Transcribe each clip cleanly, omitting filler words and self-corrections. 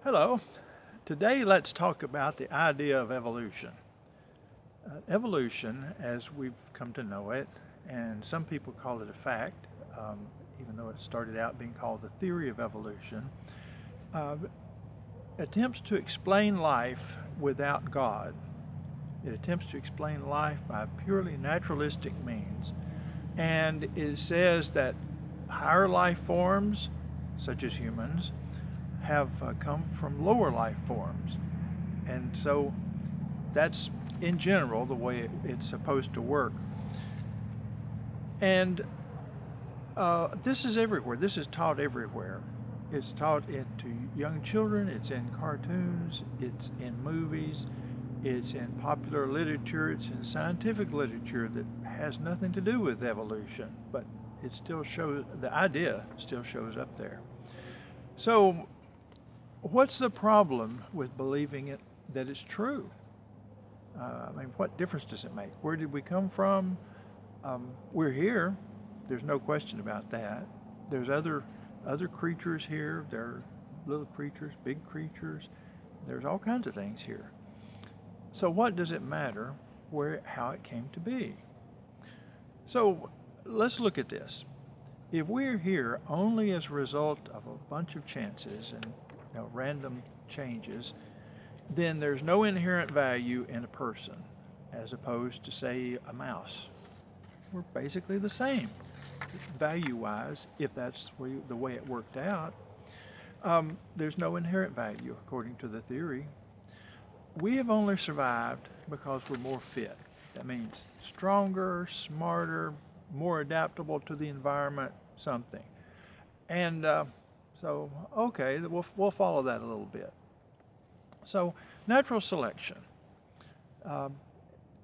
Hello. Today let's talk about the idea of evolution. Evolution, as we've come to know it, and some people call it a fact, um, even though it started out being called the theory of evolution, uh, attempts to explain life without God. It attempts to explain life by purely naturalistic means. And it says that higher life forms, such as humans, have come from lower life forms. And so that's in general the way it's supposed to work. And this is everywhere. This is taught everywhere. It's taught to young children. It's in cartoons. It's in movies. It's in popular literature. It's in scientific literature that has nothing to do with evolution, but it still shows, the idea still shows up there. So, what's the problem with believing it that it's true? What difference does it make? Where did we come from? We're here. There's no question about that. There's other creatures here. There are little creatures, big creatures. There's all kinds of things here. So what does it matter how it came to be? So let's look at this. If we're here only as a result of a bunch of chances and random changes, then there's no inherent value in a person as opposed to, say, a mouse. We're basically the same value-wise, if that's the way it worked out. There's no inherent value according to the theory. We have only survived because we're more fit. That means stronger, smarter, more adaptable to the environment, something. And okay, we'll follow that a little bit. So, natural selection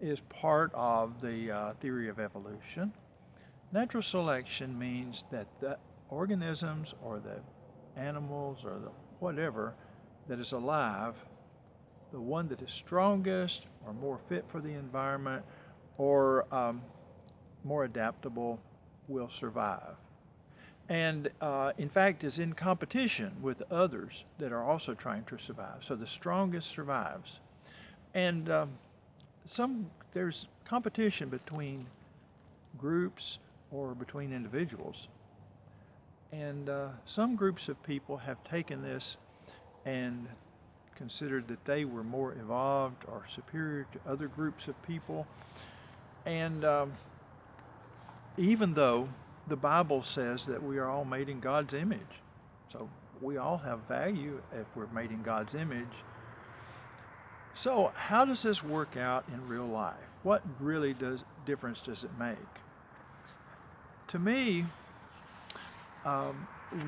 is part of the theory of evolution. Natural selection means that the organisms or the animals or the whatever that is alive, the one that is strongest or more fit for the environment or more adaptable will survive. And in fact is in competition with others that are also trying to survive. So the strongest survives. And there's competition between groups or between individuals. And some groups of people have taken this and considered that they were more evolved or superior to other groups of people. And even though the Bible says that we are all made in God's image, so we all have value if we're made in God's image. So how does this work out in real life? What really difference does it make? To me,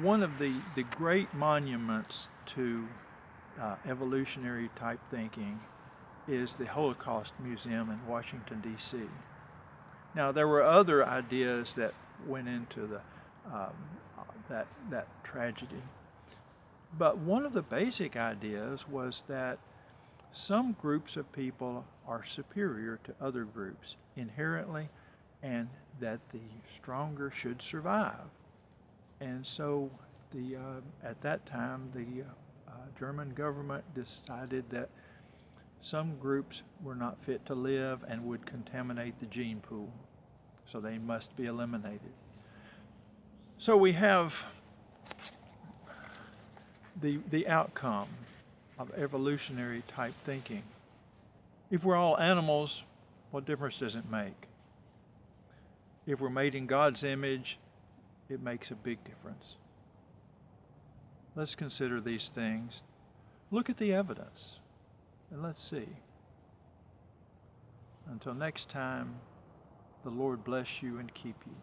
one of the great monuments to evolutionary type thinking is the Holocaust Museum in Washington, D.C. Now, there were other ideas that went into that tragedy, but one of the basic ideas was that some groups of people are superior to other groups inherently, and that the stronger should survive. And so at that time, the German government decided that some groups were not fit to live and would contaminate the gene pool, so they must be eliminated. So we have the outcome of evolutionary type thinking. If we're all animals, what difference does it make? If we're made in God's image, it makes a big difference. Let's consider these things. Look at the evidence, and let's see. Until next time, the Lord bless you and keep you.